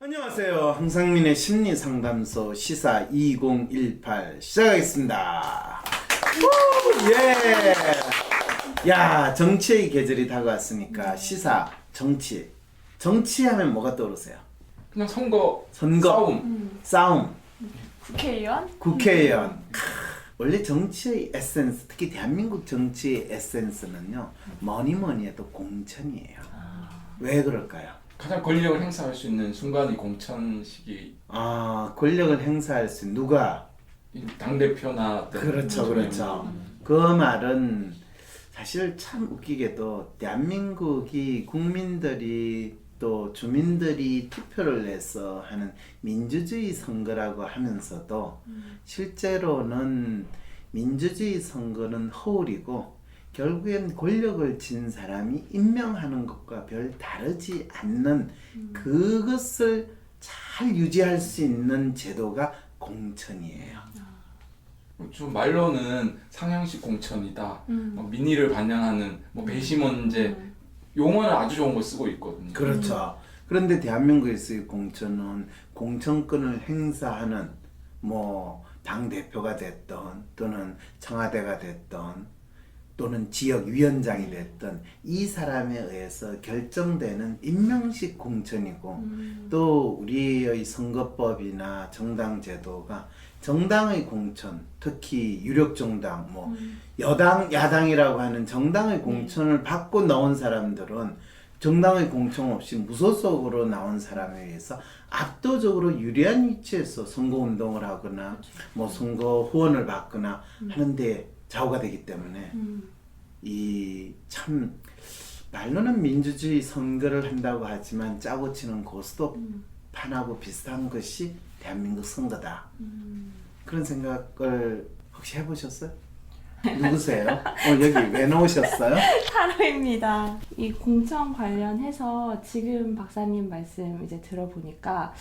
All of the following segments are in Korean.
안녕하세요. 황상민의 심리상담소 시사 2018 시작하겠습니다. 우, 예. 야, 정치의 계절이 다가왔으니까 시사, 정치하면 뭐가 떠오르세요? 그냥 선거, 싸움, 국회의원. 음. 원래 정치의 에센스, 특히 대한민국 정치의 에센스는요, 뭐니 해도 공천이에요. 왜 그럴까요? 가장 권력을 행사할 수 있는 순간이 공천 시기. 권력을 행사할 수 누가? 당대표나 그렇죠. 그 말은 사실 참 웃기게도 대한민국이 국민들이 또 주민들이 투표를 해서 하는 민주주의 선거라고 하면서도 실제로는 민주주의 선거는 허울이고 결국엔 권력을 쥔 사람이 임명하는 것과 별 다르지 않는 그것을 잘 유지할 수 있는 제도가 공천이에요. 좀 말로는 상향식 공천이다. 민의를 반영하는 배심원제 용어는 아주 좋은 걸 쓰고 있거든요. 그렇죠. 그런데 대한민국에서의 공천은 공천권을 행사하는 당 대표가 됐든 또는 청와대가 됐든 또는 지역위원장이 됐든 이 사람에 의해서 결정되는 임명식 공천이고 또 우리의 선거법이나 정당 제도가 정당의 공천, 특히 유력 정당, 여당, 야당이라고 하는 정당의 공천을 받고 나온 사람들은 정당의 공천 없이 무소속으로 나온 사람에 의해서 압도적으로 유리한 위치에서 선거운동을 하거나 선거 후원을 받거나 하는데 좌우가 되기 때문에 이 참 말로는 민주주의 선거를 한다고 하지만 짜고 치는 고스톱판하고 비슷한 것이 대한민국 선거다. 그런 생각을 혹시 해보셨어요? 누구세요? 여기 왜 나오셨어요? 타로입니다. 이 공천 관련해서 지금 박사님 말씀 이제 들어보니까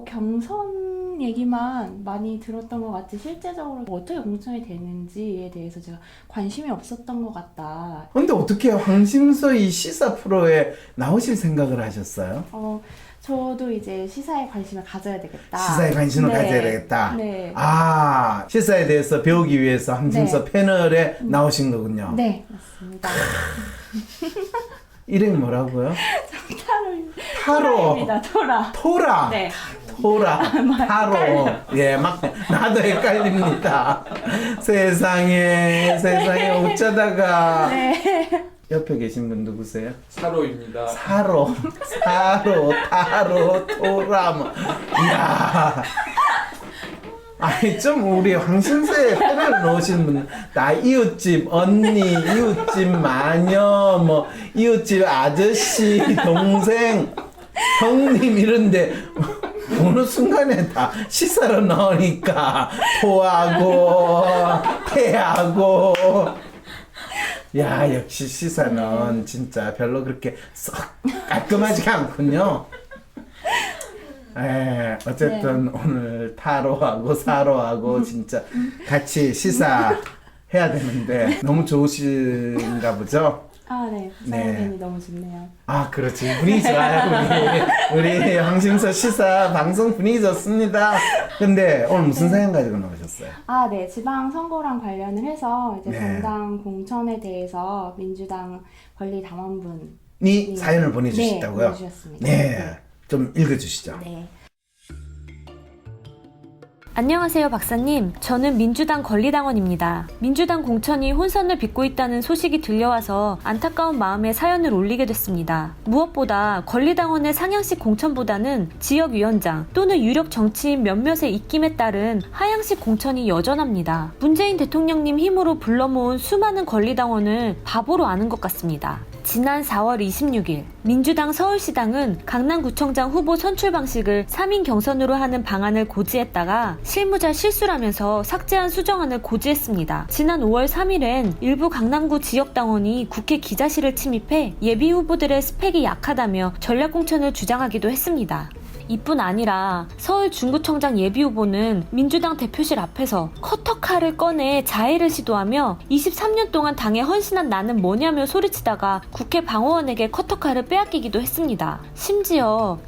경선 얘기만 많이 들었던 것 같지 실제적으로 어떻게 공천이 되는지에 대해서 제가 관심이 없었던 것 같다. 근데 어떻게 황심서 이 시사 프로에 나오실 생각을 하셨어요? 저도 이제 시사에 관심을 가져야 되겠다. 시사에 관심을 가져야 되겠다. 네. 시사에 대해서 배우기 위해서 황심서 패널에 나오신 거군요. 네, 맞습니다. 이름이 뭐라고요? 타로입니다. 토라. 네. 타로. 예, 나도 헷갈립니다. 세상에 어쩌다가. 네. 옆에 계신 분 누구세요? 사로입니다. 타로, 토라, 이야. 아니, 좀 우리 황신서에 패널 넣으신 분, 나 이웃집 언니, 이웃집 마녀, 이웃집 아저씨, 동생, 형님 이런데, 어느 순간에 다 시사로 나오니까, 토하고, 태하고, 야, 역시 시사는 진짜 별로 그렇게 썩 깔끔하지가 않군요. 어쨌든 오늘 타로하고 사로하고 진짜 같이 시사 해야 되는데 너무 좋으신가 보죠? 네. 박사님이 너무 좋네요. 그렇지. 분위기 좋아요. 우리 황심서 시사 방송 분위기 좋습니다. 근데 오늘 무슨 사연 가지고 나오셨어요? 네. 지방선거랑 관련을 해서 이제 정당 공천에 대해서 민주당 권리당원분이 사연을 보내주셨다고요? 네, 보내주셨습니다. 네. 좀 읽어주시죠. 네. 안녕하세요, 박사님. 저는 민주당 권리당원입니다. 민주당 공천이 혼선을 빚고 있다는 소식이 들려와서 안타까운 마음에 사연을 올리게 됐습니다. 무엇보다 권리당원의 상향식 공천보다는 지역위원장 또는 유력 정치인 몇몇의 입김에 따른 하향식 공천이 여전합니다. 문재인 대통령님 힘으로 불러 모은 수많은 권리당원을 바보로 아는 것 같습니다. 지난 4월 26일 민주당 서울시당은 강남구청장 후보 선출 방식을 3인 경선으로 하는 방안을 고지했다가 실무자 실수라면서 삭제한 수정안을 고지했습니다. 지난 5월 3일엔 일부 강남구 지역당원이 국회 기자실을 침입해 예비 후보들의 스펙이 약하다며 전략공천을 주장하기도 했습니다. 이뿐 아니라 서울 중구청장 예비후보는 민주당 대표실 앞에서 커터칼을 꺼내 자해를 시도하며 23년 동안 당에 헌신한 나는 뭐냐며 소리치다가 국회 방어원에게 커터칼을 빼앗기기도 했습니다. 심지어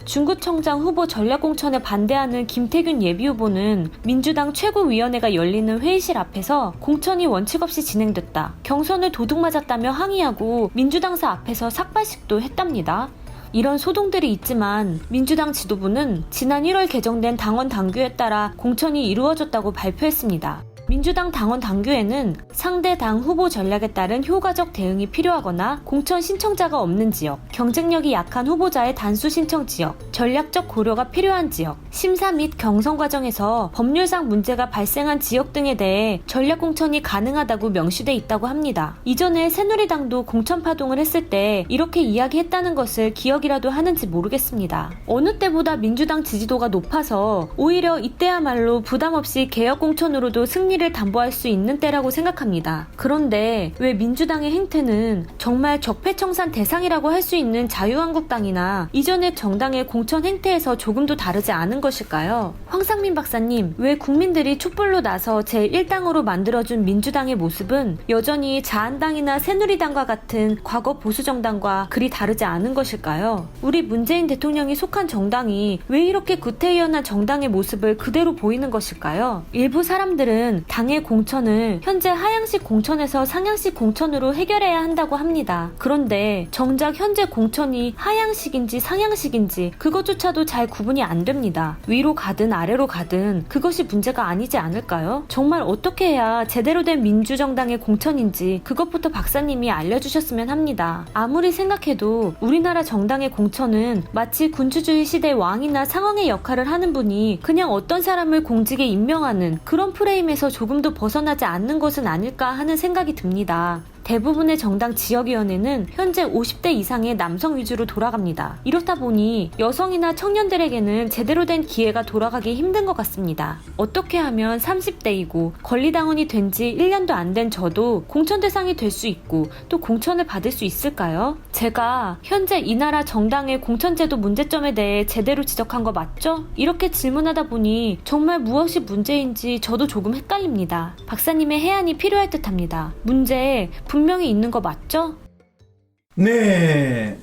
중구청장 후보 전략공천에 반대하는 김태균 예비후보는 민주당 최고위원회가 열리는 회의실 앞에서 공천이 원칙 없이 진행됐다, 경선을 도둑맞았다며 항의하고 민주당사 앞에서 삭발식도 했답니다. 이런 소동들이 있지만 민주당 지도부는 지난 1월 개정된 당원 당규에 따라 공천이 이루어졌다고 발표했습니다. 민주당 당원 당규에는 상대 당 후보 전략에 따른 효과적 대응이 필요하거나 공천 신청자가 없는 지역, 경쟁력이 약한 후보자의 단수 신청 지역, 전략적 고려가 필요한 지역, 심사 및 경선 과정에서 법률상 문제가 발생한 지역 등에 대해 전략 공천이 가능하다고 명시돼 있다고 합니다. 이전에 새누리당도 공천 파동을 했을 때 이렇게 이야기했다는 것을 기억이라도 하는지 모르겠습니다. 어느 때보다 민주당 지지도가 높아서 오히려 이때야말로 부담 없이 개혁 공천으로도 승리를 담보할 수 있는 때라고 생각합니다. 그런데 왜 민주당의 행태는 정말 적폐청산 대상이라고 할 수 있는 자유한국당이나 이전의 정당의 공천 행태에서 조금도 다르지 않은 것일까요? 황상민 박사님, 왜 국민들이 촛불로 나서 제1당으로 만들어준 민주당의 모습은 여전히 자한당이나 새누리당과 같은 과거 보수정당과 그리 다르지 않은 것일까요? 우리 문재인 대통령이 속한 정당이 왜 이렇게 구태의연한 정당의 모습을 그대로 보이는 것일까요? 일부 사람들은 당의 공천을 현재 하향식 공천에서 상향식 공천으로 해결해야 한다고 합니다. 그런데 정작 현재 공천이 하향식인지 상향식인지 그것조차도 잘 구분이 안 됩니다. 위로 가든 아래로 가든 그것이 문제가 아니지 않을까요? 정말 어떻게 해야 제대로 된 민주정당의 공천인지 그것부터 박사님이 알려주셨으면 합니다. 아무리 생각해도 우리나라 정당의 공천은 마치 군주주의 시대 왕이나 상왕의 역할을 하는 분이 그냥 어떤 사람을 공직에 임명하는 그런 프레임에서 조금도 벗어나지 않는 것은 아닐까 하는 생각이 듭니다. 대부분의 정당 지역위원회는 현재 50대 이상의 남성 위주로 돌아갑니다. 이렇다 보니 여성이나 청년들에게는 제대로 된 기회가 돌아가기 힘든 것 같습니다. 어떻게 하면 30대이고 권리당원이 된 지 1년도 안 된 저도 공천 대상이 될 수 있고 또 공천을 받을 수 있을까요? 제가 현재 이 나라 정당의 공천제도 문제점에 대해 제대로 지적한 거 맞죠? 이렇게 질문하다 보니 정말 무엇이 문제인지 저도 조금 헷갈립니다. 박사님의 해안이 필요할 듯합니다. 문제 분명히 있는 거 맞죠? 네,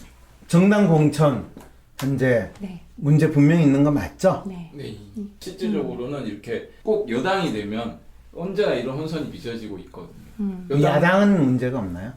정당 공천 현재 네. 문제 분명히 있는 거 맞죠? 네. 네, 실질적으로는 이렇게 꼭 여당이 되면 언제나 이런 혼선이 빚어지고 있거든요. 야당은 문제가 없나요?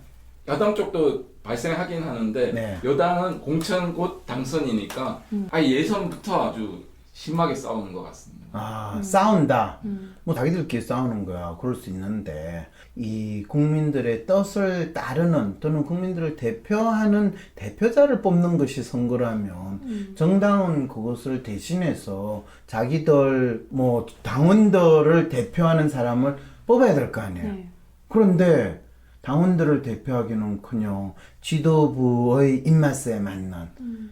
야당 쪽도 발생하긴 하는데 네. 여당은 공천 곧 당선이니까 아예 예선부터 아주 심하게 싸우는 것 같습니다. 싸운다. 뭐 자기들끼리 싸우는 거야. 그럴 수 있는데 이 국민들의 뜻을 따르는 또는 국민들을 대표하는 대표자를 뽑는 것이 선거라면 정당은 그것을 대신해서 자기들 뭐 당원들을 대표하는 사람을 뽑아야 될 거 아니에요. 네. 그런데 당원들을 대표하기는커녕 지도부의 입맛에 맞는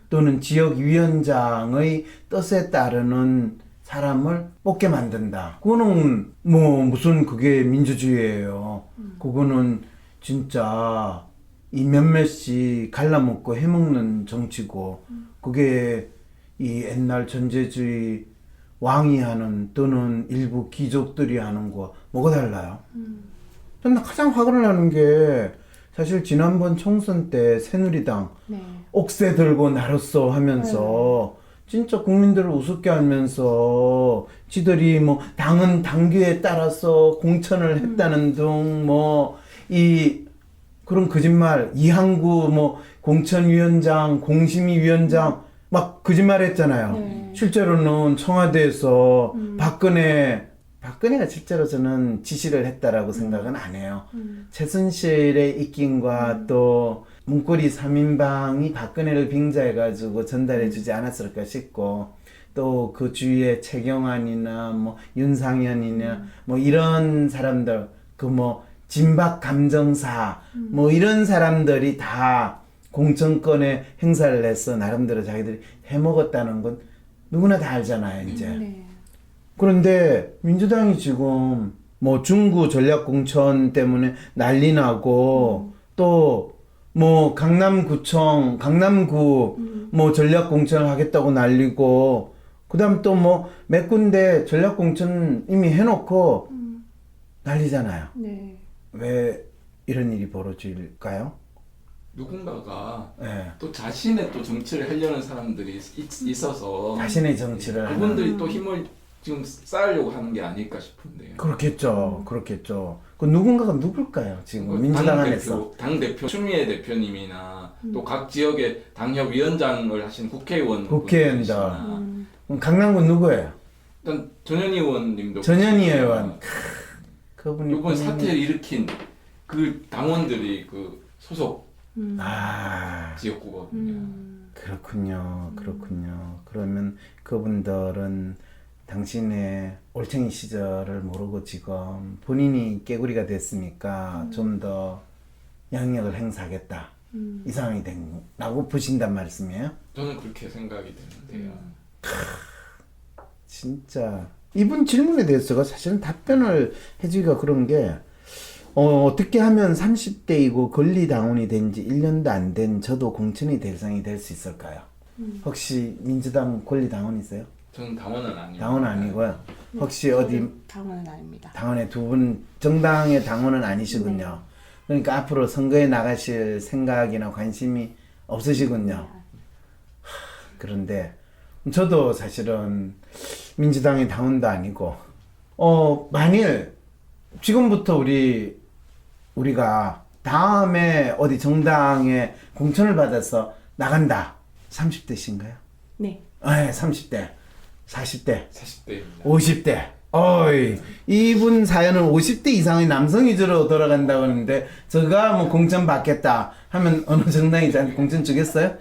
또는 지역위원장의 뜻에 따르는 사람을 뽑게 만든다. 그거는 뭐 무슨 그게 민주주의예요. 그거는 진짜 이 몇몇이 갈라먹고 해먹는 정치고 그게 이 옛날 전제주의 왕이 하는 또는 일부 귀족들이 하는 거 뭐가 달라요? 전 가장 화가 나는 게 사실 지난번 총선 때 새누리당 네. 옥새 들고 나눴어 하면서 진짜 국민들을 우습게 하면서 지들이 뭐 당은 당규에 따라서 공천을 했다는 등 뭐 이 그런 거짓말 이항구 뭐 공천위원장 공심위원장 막 거짓말 했잖아요. 네. 실제로는 청와대에서 박근혜가 실제로 저는 지시를 했다라고 생각은 안 해요. 최순실의 입김과 또 문고리 3인방이 박근혜를 빙자해가지고 전달해주지 않았을까 싶고 또 그 주위에 최경환이나 뭐 윤상현이나 뭐 이런 사람들 그 뭐 진박 감정사 뭐 이런 사람들이 다 공천권에 행사를 해서 나름대로 자기들이 해먹었다는 건 누구나 다 알잖아요 이제. 네. 그런데 민주당이 지금 뭐 중구 전략 공천 때문에 난리 나고 또 뭐 강남구청, 강남구 뭐 전략공천을 하겠다고 날리고 그다음 또 뭐 몇 군데 전략공천 이미 해놓고 난리잖아요. 네. 왜 이런 일이 벌어질까요? 누군가가 예. 또 자신의 또 정치를 하려는 사람들이 있어서 자신의 정치를 하는. 그분들이 또 힘을 지금 쌓으려고 하는 게 아닐까 싶은데요. 그렇겠죠. 그렇겠죠. 그 누군가가 누굴까요? 지금 민주당 안에서. 당대표 추미애 대표님이나 또 각 지역의 당협위원장을 하신 국회의원 국회의원들. 그럼 강남구 누구예요? 일단 전현희 의원님도 전현희 그렇지만 의원. 그분이 이번 본인이- 사태를 일으킨 그 당원들이 그 소속 아, 지역구거든요. 그렇군요. 그렇군요. 그러면 그분들은 당신의 올챙이 시절을 모르고 지금 본인이 깨구리가 됐으니까 좀 더 영향력을 행사하겠다. 이 상황이 된다고 보신단 말씀이에요? 저는 그렇게 생각이 드는데요. 진짜 이분 질문에 대해서가 사실은 답변을 해주기가 그런 게 어떻게 하면 30대이고 권리당원이 된 지 1년도 안 된 저도 공천의 대상이 될 수 있을까요? 혹시 민주당 권리당원이세요? 저는 당원은 아닙니다. 당원 아니고요. 혹시 어디 당원은 아닙니다. 당원의 두 분 정당의 당원은 아니시군요. 그러니까 앞으로 선거에 나가실 생각이나 관심이 없으시군요. 그런데 저도 사실은 민주당의 당원도 아니고 만일 지금부터 우리가 다음에 어디 정당에 공천을 받아서 나간다. 30대신가요? 네. 네, 30대, 40대, 40대입니다. 50대. 어이, 이분 사연은 50대 이상의 남성 위주로 돌아간다고 하는데, 제가 뭐 공천 받겠다 하면 어느 정당이 저한테 공천 주겠어요?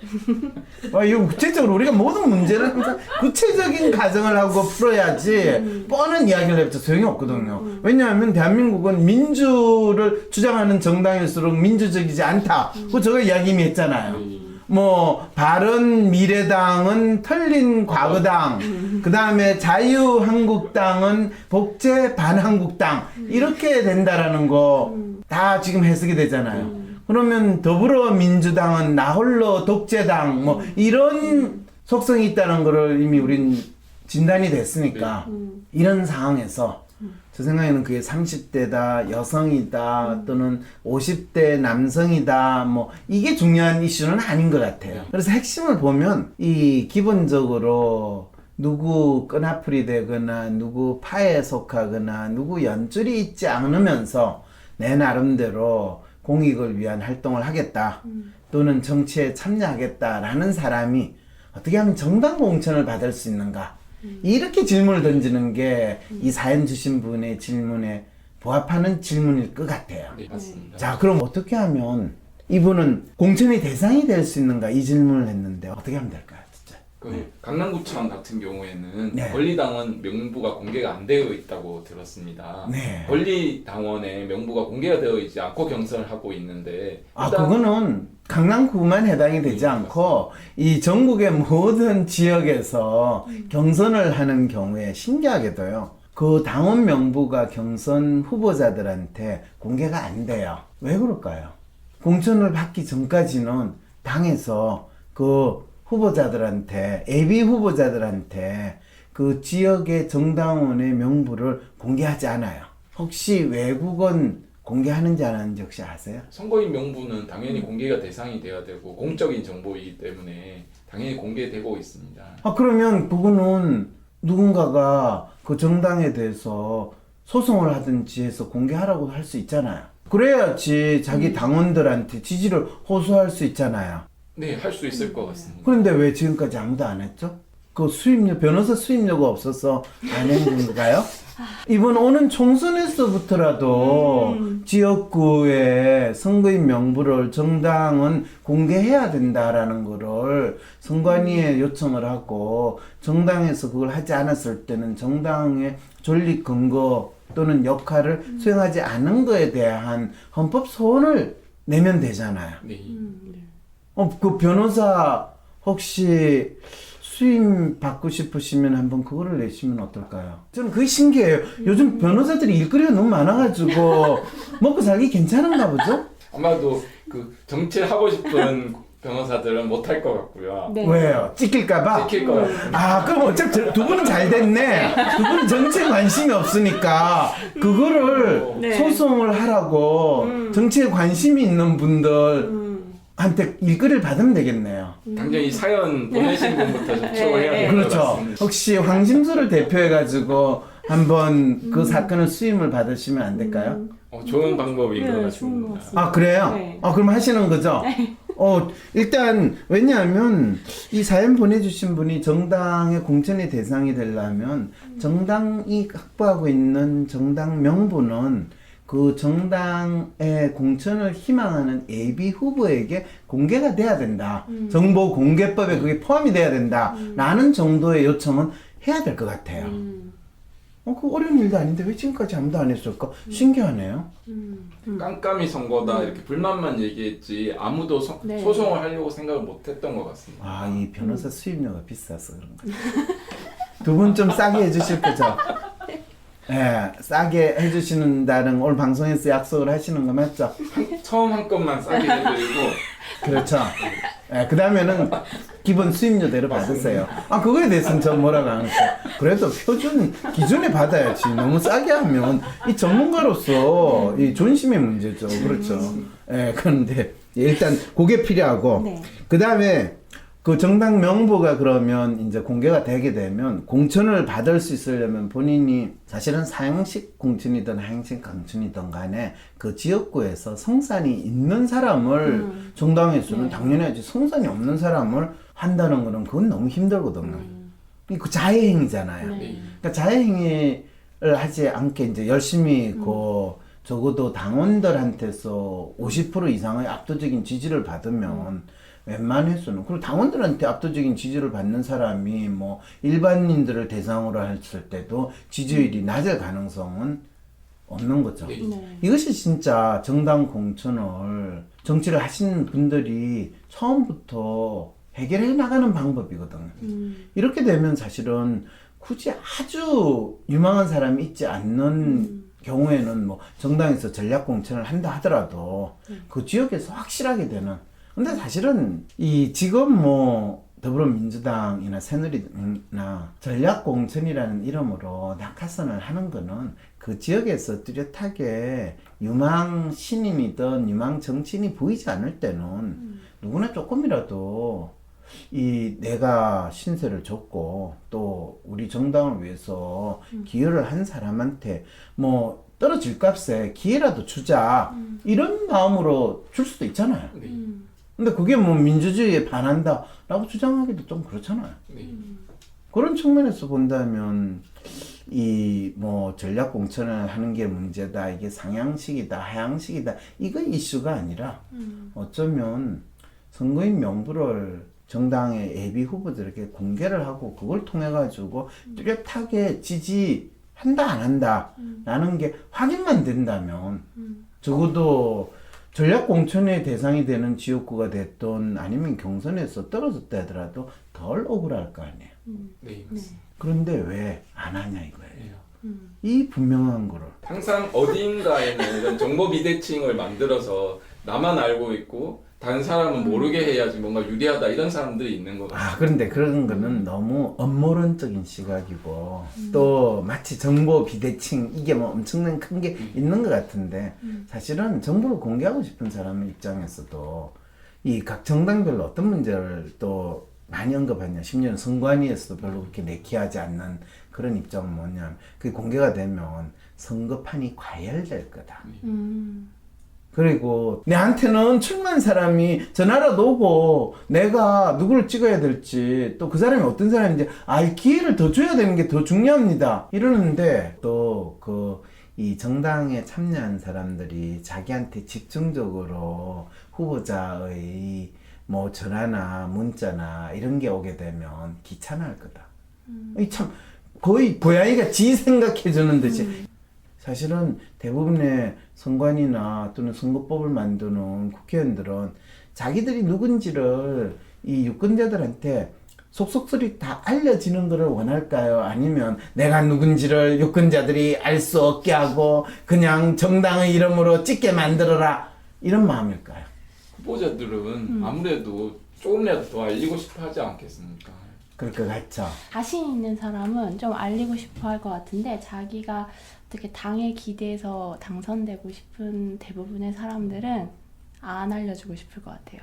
이거 구체적으로 우리가 모든 문제는 항상 구체적인 가정을 하고 풀어야지, 뻔한 이야기를 해봤자 소용이 없거든요. 왜냐하면 대한민국은 민주를 주장하는 정당일수록 민주적이지 않다. 그거 제가 이야기 이미 했잖아요. 뭐 바른 미래당은 털린 과거당, 그 다음에 자유한국당은 복제 반한국당 이렇게 된다라는 거 다 지금 해석이 되잖아요. 그러면 더불어민주당은 나홀로 독재당 뭐 이런 속성이 있다는 거를 이미 우린 진단이 됐으니까 이런 상황에서 제 생각에는 그게 30대다, 여성이다, 또는 50대 남성이다, 뭐, 이게 중요한 이슈는 아닌 것 같아요. 그래서 핵심을 보면, 기본적으로, 누구 끈아풀이 되거나, 누구 파에 속하거나, 누구 연줄이 있지 않으면서, 내 나름대로 공익을 위한 활동을 하겠다, 또는 정치에 참여하겠다라는 사람이, 어떻게 하면 정당 공천을 받을 수 있는가? 이렇게 질문을 던지는 게 이 사연 주신 분의 질문에 부합하는 질문일 것 같아요. 네, 맞습니다. 자, 그럼 어떻게 하면 이분은 공천의 대상이 될 수 있는가 이 질문을 했는데 어떻게 하면 될까요, 진짜? 강남구청 같은 경우에는 네. 권리당원 명부가 공개가 안 되어 있다고 들었습니다. 네. 권리당원의 명부가 공개가 되어 있지 않고 경선을 하고 있는데 그거는 강남구만 해당이 되지 않고 이 전국의 모든 지역에서 경선을 하는 경우에 신기하게도요. 그 당원 명부가 경선 후보자들한테 공개가 안 돼요. 왜 그럴까요? 공천을 받기 전까지는 당에서 그 후보자들한테, 예비 후보자들한테 그 지역의 정당원의 명부를 공개하지 않아요. 혹시 외국은 공개하는지 안 하는지 혹시 아세요? 선거인 명부는 당연히 공개가 대상이 돼야 되고 공적인 정보이기 때문에 당연히 공개되고 있습니다. 그러면 그거는 누군가가 그 정당에 대해서 소송을 하든지 해서 공개하라고 할 수 있잖아요. 그래야지 자기 당원들한테 지지를 호소할 수 있잖아요. 네, 할 수 있을 것 같습니다. 그런데 왜 지금까지 아무도 안 했죠? 그 변호사 수임료가 없어서 안 했는 건가요? 이번 오는 총선에서부터라도 지역구의 선거인 명부를 정당은 공개해야 된다라는 거를 선관위에 요청을 하고 정당에서 그걸 하지 않았을 때는 정당의 존립 근거 또는 역할을 수행하지 않은 거에 대한 헌법 소원을 내면 되잖아요. 네. 그 변호사 혹시 수임 받고 싶으시면 한번 그거를 내시면 어떨까요? 저는 그게 신기해요. 요즘 변호사들이 일거리가 너무 많아가지고 먹고 살기 괜찮은가 보죠? 아마도 그 정치를 하고 싶은 변호사들은 못할 것 같고요. 네. 왜요? 찍힐까봐? 찍힐 것 같아요. 아, 그럼 어차피 두 분은 잘 됐네. 두 분은 정치에 관심이 없으니까 그거를 네. 소송을 하라고 정치에 관심이 있는 분들한테 일거리를 받으면 되겠네요. 당연히 이 사연 보내신 분부터 접촉을 해야 될 것 그렇죠. 같습니다. 혹시 황심수를 대표해가지고 한번 그 사건을 수임을 받으시면 안 될까요? 좋은 방법인 것 네, 같습니다. 좋은 것 같습니다. 아, 그래요? 네. 아, 그럼 하시는 거죠? 일단, 왜냐하면, 이 사연 보내주신 분이 정당의 공천의 대상이 되려면, 정당이 확보하고 있는 정당 명부는 그 정당의 공천을 희망하는 예비 후보에게 공개가 돼야 된다. 정보 공개법에 그게 포함이 돼야 된다. 라는 정도의 요청은 해야 될 것 같아요. 그 어려운 일도 아닌데 왜 지금까지 아무도 안 했을까? 신기하네요. 깜깜이 선거다 이렇게 불만만 얘기했지 아무도 네. 소송을 하려고 생각을 못했던 것 같습니다. 아, 이 변호사 수임료가 비싸서 그런 거죠. 두 분 좀 싸게 해주실 거죠? 예, 싸게 해주시는다는 오늘 방송에서 약속을 하시는 거 맞죠? 처음 한 건만 싸게 해드리고 그렇죠. 예, 그 다음에는 기본 수임료대로 받으세요. 아, 그거에 대해서는 전 뭐라고 안 했어요. 그래도 표준 기준에 받아야지. 너무 싸게 하면 이 전문가로서 이 존심의 문제죠. 그렇죠. 예, 그런데 일단 그게 필요하고, 네. 그 다음에 그 정당 명부가 그러면 이제 공개가 되게 되면 공천을 받을 수 있으려면 본인이 사실은 사형식 공천이든 하형식 공천이든 간에 그 지역구에서 성산이 있는 사람을 정당에서는 네. 당연히 하지. 성산이 없는 사람을 한다는 거는 그건 너무 힘들거든요. 그 자해행위잖아요. 네. 그러니까 자해행위를 하지 않게 이제 열심히 그 적어도 당원들한테서 50% 이상의 압도적인 지지를 받으면 웬만해서는, 그리고 당원들한테 압도적인 지지를 받는 사람이 뭐 일반인들을 대상으로 했을 때도 지지율이 낮을 가능성은 없는 거죠. 네. 네. 이것이 진짜 정당 공천을 정치를 하시는 분들이 처음부터 해결해 나가는 방법이거든요. 이렇게 되면 사실은 굳이 아주 유망한 사람이 있지 않는 경우에는 뭐 정당에서 전략 공천을 한다 하더라도 그 지역에서 확실하게 되는. 근데 사실은 이 지금 뭐 더불어민주당이나 새누리당이나 전략 공천이라는 이름으로 낙하선을 하는 거는 그 지역에서 뚜렷하게 유망 신인이든 유망 정치인이 보이지 않을 때는 누구나 조금이라도 이 내가 신세를 졌고 또 우리 정당을 위해서 기여를 한 사람한테 뭐 떨어질 값에 기회라도 주자 이런 마음으로 줄 수도 있잖아요. 네. 근데 그게 뭐 민주주의에 반한다라고 주장하기도 좀 그렇잖아요. 네. 그런 측면에서 본다면 이 뭐 전략 공천을 하는 게 문제다, 이게 상향식이다, 하향식이다, 이거 이슈가 아니라 어쩌면 선거인 명부를 정당의 예비 후보들에게 공개를 하고 그걸 통해 가지고 뚜렷하게 지지한다 안 한다 라는 게 확인만 된다면 적어도 전략 공천의 대상이 되는 지역구가 됐던 아니면 경선에서 떨어졌다 하더라도 덜 억울할 거 아니에요. 네, 맞습니다. 그런데 왜 안 하냐 이거예요. 네. 이 분명한 거를. 항상 어딘가에는 이런 정보 비대칭을 만들어서 나만 알고 있고 다른 사람은 모르게 해야지 뭔가 유리하다 이런 사람들이 있는 것 같아요. 아, 그런데 그런 거는 너무 음모론적인 시각이고 또 마치 정보 비대칭 이게 뭐 엄청난 큰 게 있는 것 같은데 사실은 정보를 공개하고 싶은 사람의 입장에서도 이 각 정당별로 어떤 문제를 또 많이 언급하냐, 심지어는 선관위에서도 별로 그렇게 내키하지 않는 그런 입장은 뭐냐면 그게 공개가 되면 선거판이 과열될 거다. 그리고 내한테는 출마한 사람이 전화라도 오고 내가 누구를 찍어야 될지 또 그 사람이 어떤 사람인지 알 기회를 더 줘야 되는 게 더 중요합니다. 이러는데 또 이 정당에 참여한 사람들이 자기한테 집중적으로 후보자의 뭐 전화나 문자나 이런 게 오게 되면 귀찮아할 거다. 이 참 거의 고양이가 지 생각해 주는 듯이 사실은 대부분의 선관위나 또는 선거법을 만드는 국회의원들은 자기들이 누군지를 이 유권자들한테 속속들이 다 알려지는 것을 원할까요? 아니면 내가 누군지를 유권자들이 알 수 없게 하고 그냥 정당의 이름으로 찍게 만들어라 이런 마음일까요? 후보자들은 아무래도 조금이라도 더 알리고 싶어 하지 않겠습니까? 그럴 것 같죠. 자신 있는 사람은 좀 알리고 싶어 할 것 같은데 자기가 어떻게 당에 기대서 당선되고 싶은 대부분의 사람들은 안 알려주고 싶을 것 같아요.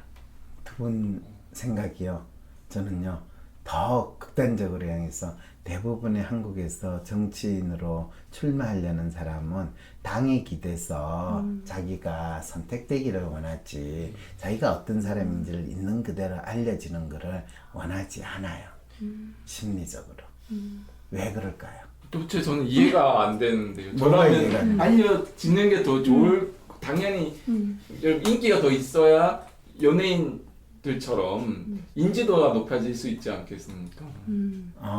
두 분 생각이요. 저는요. 더 극단적으로 향해서 대부분의 한국에서 정치인으로 출마하려는 사람은 당에 기대서 자기가 선택되기를 원하지 자기가 어떤 사람인지를 있는 그대로 알려지는 것을 원하지 않아요. 심리적으로. 왜 그럴까요? 도대체 저는 이해가 안 되는데요. 뭐가 이해가 안 저라면 돼요? 알려지는 게 더 좋을 당연히 인기가 더 있어야 연예인들처럼 인지도가 높아질 수 있지 않겠습니까?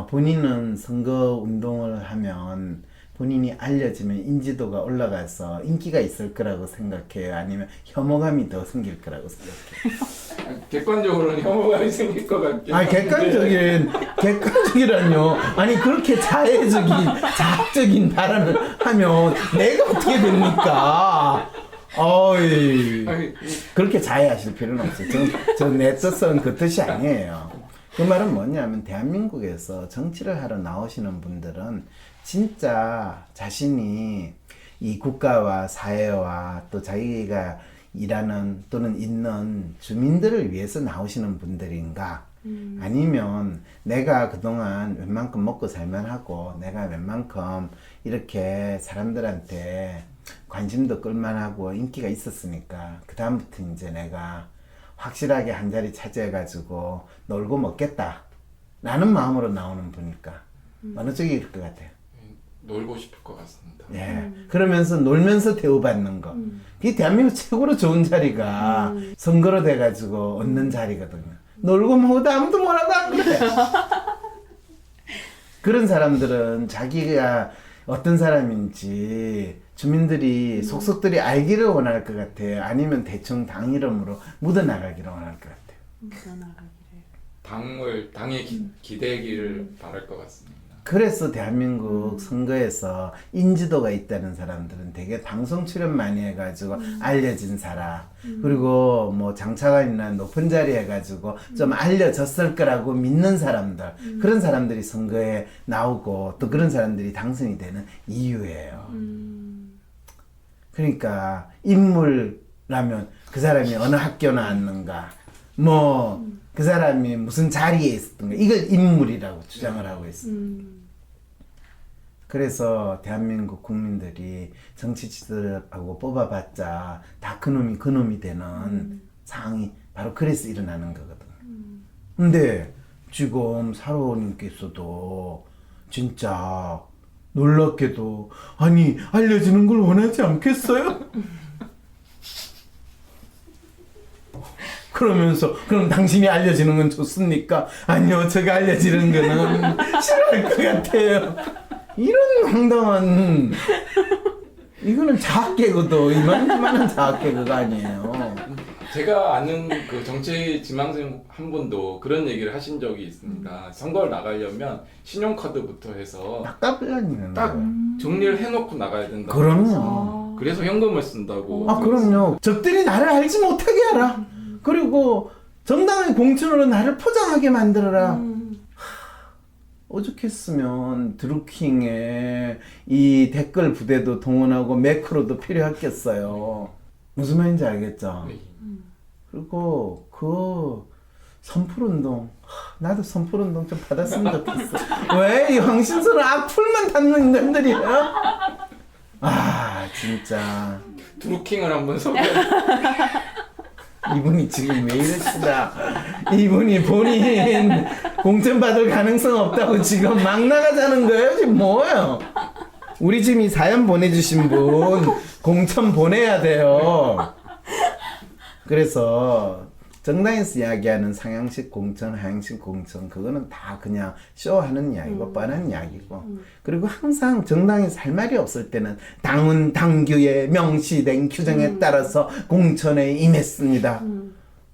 본인은 선거 운동을 하면 본인이 알려지면 인지도가 올라가서 인기가 있을 거라고 생각해요? 아니면 혐오감이 더 생길 거라고 생각해요? 객관적으로는 혐오감이 생길 것 같긴 아니 객관적이라뇨. 아니 그렇게 자학적인 발언을 하면 내가 어떻게 됩니까? 어이 아니, 그렇게 자해하실 필요는 없어요. 내 뜻은 그 뜻이 아니에요. 그 말은 뭐냐면 대한민국에서 정치를 하러 나오시는 분들은 진짜 자신이 이 국가와 사회와 또 자기가 일하는 또는 있는 주민들을 위해서 나오시는 분들인가? 아니면 내가 그동안 웬만큼 먹고 살만하고 내가 웬만큼 이렇게 사람들한테 관심도 끌만하고 인기가 있었으니까 그 다음부터 이제 내가 확실하게 한 자리 차지해가지고 놀고 먹겠다 라는 마음으로 나오는 분일까? 어느 쪽일 것 같아요? 놀고 싶을 것 같습니다. 예. 그러면서 놀면서 대우받는 거. 이게 대한민국 최고로 좋은 자리가 선거로 돼가지고 얻는 자리거든요. 놀고 먹어도 아무도 뭐라고 안 그래. 그런 사람들은 자기가 어떤 사람인지 주민들이 속속들이 알기를 원할 것 같아요. 아니면 대충 당 이름으로 묻어나가기를 원할 것 같아요. 당에 기대기를 바랄 것 같습니다. 그래서 대한민국 선거에서 인지도가 있다는 사람들은 되게 방송 출연 많이 해가지고 알려진 사람 그리고 뭐 장차관이나 높은 자리 해가지고 좀 알려졌을 거라고 믿는 사람들 그런 사람들이 선거에 나오고 또 그런 사람들이 당선이 되는 이유예요. 그러니까 인물라면 그 사람이 어느 학교 나왔는가 뭐 그 사람이 무슨 자리에 있었던가 이걸 인물이라고 주장을 하고 있습니다. 그래서 대한민국 국민들이 정치지들하고 뽑아봤자 다 그놈이 되는 상황이 바로 그래서 일어나는 거거든. 근데 지금 사로님께서도 진짜 놀랍게도 아니 알려지는 걸 원하지 않겠어요? 그러면서 그럼 당신이 알려지는 건 좋습니까? 아니요 제가 알려지는 거는 싫어할 것 같아요. 이런 황당한 이거는 자학개그도 이만한 자학개그가 아니에요. 제가 아는 그 정치 지망생 한 분도 그런 얘기를 하신 적이 있습니다. 선거를 나가려면 신용카드부터 해서 깝깝하니는 딱 정리를 해놓고 나가야 된다. 그럼요. 그래서 현금을 쓴다고. 그럼요. 적들이 나를 알지 못하게 하라. 그리고 정당의 공천으로 나를 포장하게 만들어라. 오죽했으면 드루킹의 이 댓글 부대도 동원하고 매크로도 필요했겠어요. 무슨 말인지 알겠죠? 네. 그리고 그 선풀운동 나도 선풀운동 좀 받았으면 좋겠어. 왜 이 황신소를 악플만 담는 인간들이야? 아 진짜 드루킹을 한번 소개. 이분이 지금 왜 이러시다. 이분이 본인 공천 받을 가능성 없다고 지금 막 나가자는 거예요? 지금 뭐예요? 우리 지금 이 사연 보내주신 분 공천 보내야 돼요. 그래서 정당에서 이야기하는 상향식 공천, 하향식 공천 그거는 다 그냥 쇼하는 이야기고 뻔한 이야기고 그리고 항상 정당에서 할 말이 없을 때는 당은 당규에 명시된 규정에 따라서 공천에 임했습니다.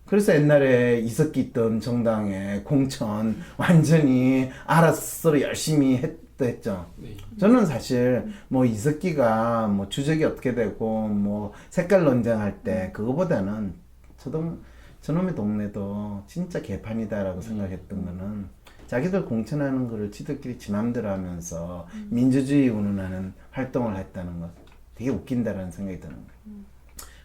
그래서 옛날에 이석기 있던 정당의 공천 완전히 알아서 열심히 했죠. 네. 저는 사실 뭐 이석기가 뭐 주적이 어떻게 되고 뭐 색깔 논쟁할 때 그거보다는 저놈의 동네도 진짜 개판이다라고 생각했던 거는 자기들 공천하는 거를 지들끼리 지 맘대로 하면서 민주주의 운운하는 활동을 했다는 거 되게 웃긴다라는 생각이 드는 거예요.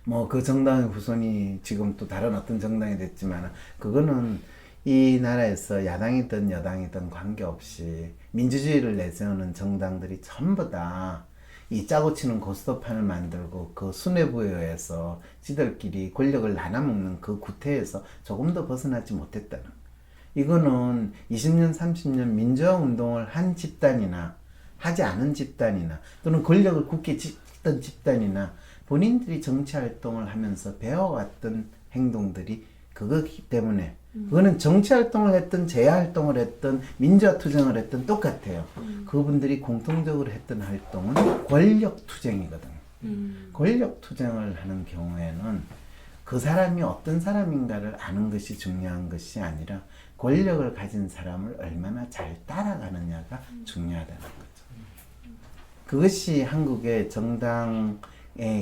뭐 그 정당의 후손이 지금 또 다른 어떤 정당이 됐지만 그거는 이 나라에서 야당이든 여당이든 관계없이 민주주의를 내세우는 정당들이 전부 다 이 짜고 치는 고스톱판을 만들고 그 수뇌부에 의해서 지들끼리 권력을 나눠먹는 그 구태에서 조금도 벗어나지 못했다는 거예요. 이거는 20년, 30년 민주화 운동을 한 집단이나 하지 않은 집단이나 또는 권력을 굳게 쥐던 집단이나 본인들이 정치 활동을 하면서 배워왔던 행동들이 그거기 때문에 그거는 정치 활동을 했든 재야 활동을 했든 민주화 투쟁을 했든 똑같아요. 그분들이 공통적으로 했던 활동은 권력 투쟁이거든요. 권력 투쟁을 하는 경우에는 그 사람이 어떤 사람인가를 아는 것이 중요한 것이 아니라 권력을 가진 사람을 얼마나 잘 따라가느냐가 중요하다는 거죠. 그것이 한국의 정당의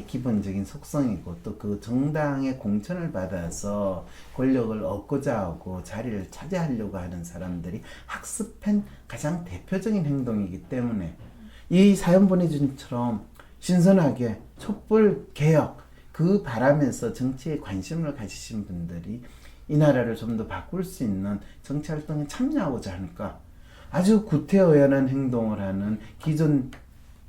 기본적인 속성이고 또 그 정당의 공천을 받아서 권력을 얻고자 하고 자리를 차지하려고 하는 사람들이 학습한 가장 대표적인 행동이기 때문에 이 사연 보내준처럼 신선하게 촛불 개혁 그 바람에서 정치에 관심을 가지신 분들이 이 나라를 좀 더 바꿀 수 있는 정치 활동에 참여하고자 하니까 아주 구태의연한 행동을 하는 기존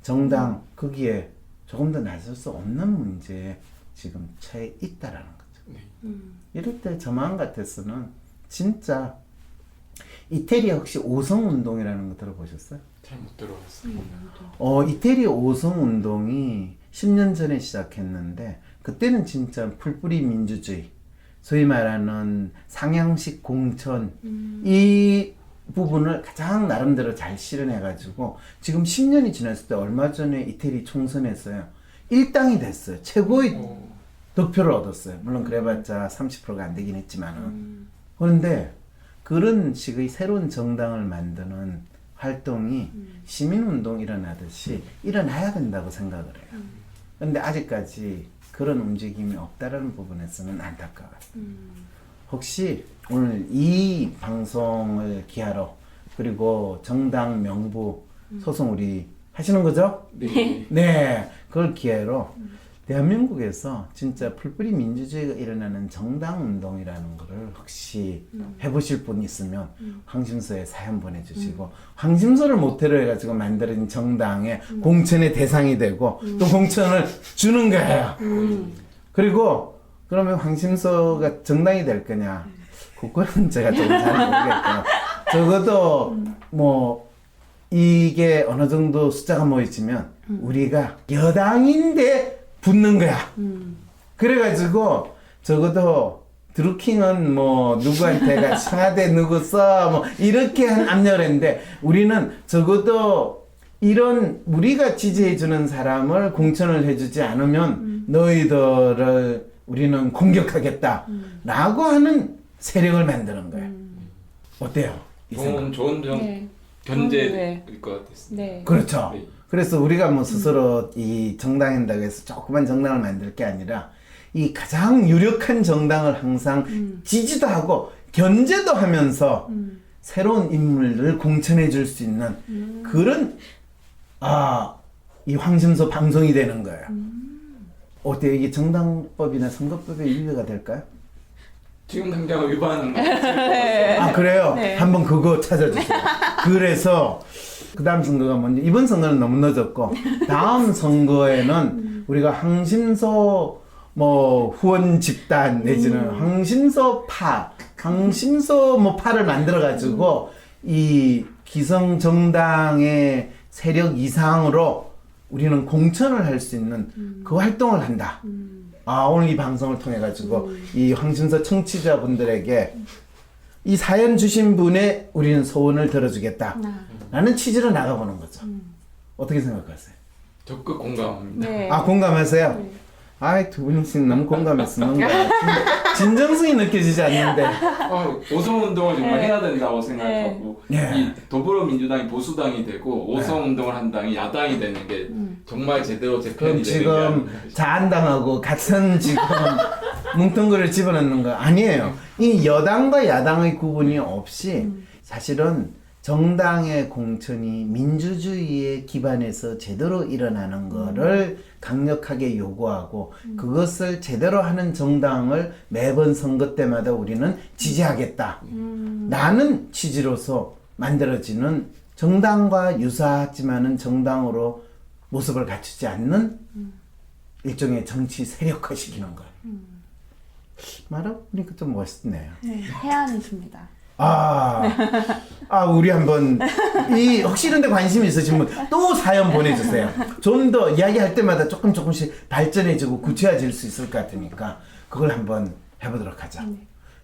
정당 거기에 조금 더 나설 수 없는 문제에 지금 처해 있다라는 거죠. 네. 이럴 때 저 마음 같아서는 진짜 이태리 혹시 오성운동이라는 거 들어보셨어요? 잘 못 들어봤습니다. 이태리 오성운동이 10년 전에 시작했는데 그때는 진짜 풀뿌리 민주주의 소위 말하는 상향식 공천 이 부분을 가장 나름대로 잘 실현해가지고 지금 10년이 지났을 때 얼마 전에 이태리 총선에서요 1당이 됐어요. 최고의 득표를 얻었어요. 물론 그래봤자 30%가 안 되긴 했지만은 그런데 그런 식의 새로운 정당을 만드는 활동이 시민운동 일어나듯이 일어나야 된다고 생각을 해요. 그런데 아직까지 그런 움직임이 없다라는 부분에서는 안타까워요. 혹시 오늘 이 방송을 기하러 그리고 정당 명부 소송 우리 하시는 거죠? 네. 네, 그걸 기회로 대한민국에서 진짜 풀뿌리 민주주의가 일어나는 정당 운동이라는 거를 혹시 해보실 분 있으면 황심소에 사연 보내주시고 황심소를 모태로 해가지고 만들어진 정당의 공천의 대상이 되고 또 공천을 주는 거예요. 그리고 그러면 황심소가 정당이 될 거냐? 그거는 제가 좀 잘 모르겠고 적어도 뭐 이게 어느 정도 숫자가 모이지면 우리가 여당인데 붙는 거야. 그래가지고 적어도 드루킹은 뭐 누구한테가 청와대 누구 써 뭐 이렇게 한 압력을 했는데 우리는 적어도 이런 우리가 지지해주는 사람을 공천을 해주지 않으면 너희들을 우리는 공격하겠다 라고 하는 세력을 만드는 거예요. 어때요? 이 생각? 좋은 네. 견제일 네. 것 같았습니다. 네. 그렇죠. 네. 그래서 우리가 뭐 스스로 이 정당한다고 해서 조그만 정당을 만들 게 아니라 이 가장 유력한 정당을 항상 지지도 하고 견제도 하면서 새로운 인물을 공천해 줄 수 있는 그런 이 황심소 방송이 되는 거예요. 어때요? 이게 정당법이나 선거법에 위배가 될까요? 지금 당장 위반. 아 그래요? 네. 한번 그거 찾아주세요. 그래서 그 다음 선거가 뭔지 이번 선거는 너무 늦었고 다음 선거에는 우리가 황심소 뭐 후원 집단 내지는 황심소 뭐 파를 만들어 가지고 이 기성 정당의 세력 이상으로 우리는 공천을 할 수 있는 그 활동을 한다. 오늘 이 방송을 통해 가지고 이 황심소 청취자분들에게 이 사연 주신 분의 우리는 소원을 들어주겠다 라는 취지로 나가보는 거죠. 어떻게 생각하세요? 적극 공감합니다. 네. 공감하세요? 네. 아이, 두 분이 너무 공감해서 뭔가 진정성이 느껴지지 않는데. 오송운동을 정말 네. 해야 된다고 생각하고 네. 이 더불어민주당이 보수당이 되고 오송운동을 한 당이 야당이 되는 게 정말 제대로 제 그럼 편이 되는 게 지금 아닌가. 자한당하고 같은 지금 뭉텅그를 집어넣는 거 아니에요. 이 여당과 야당의 구분이 없이 사실은 정당의 공천이 민주주의에 기반해서 제대로 일어나는 거를 강력하게 요구하고 그것을 제대로 하는 정당을 매번 선거 때마다 우리는 지지하겠다. 라는 취지로서 만들어지는 정당과 유사하지만은 정당으로 모습을 갖추지 않는 일종의 정치 세력화시키는 거예요. 말해보니까 좀 멋있네요. 네, 해안이십니다. 우리 한번 혹시 이런 데 관심이 있으신 분 또 사연 보내주세요. 좀 더 이야기할 때마다 조금씩 발전해지고 구체화질 수 있을 것 같으니까 그걸 한번 해보도록 하죠.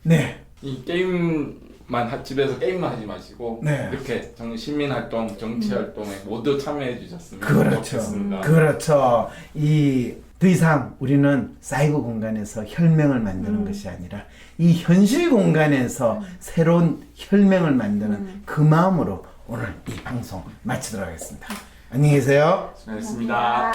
네. 이 집에서 게임만 하지 마시고 네. 이렇게 시민활동, 정치활동에 모두 참여해 주셨으면 그렇죠. 좋겠습니다. 그렇죠. 더 이상 우리는 사이버 공간에서 혈맹을 만드는 것이 아니라 이 현실 공간에서 새로운 혈맹을 만드는 그 마음으로 오늘 이 방송 마치도록 하겠습니다. 안녕히 계세요. 수고하셨습니다.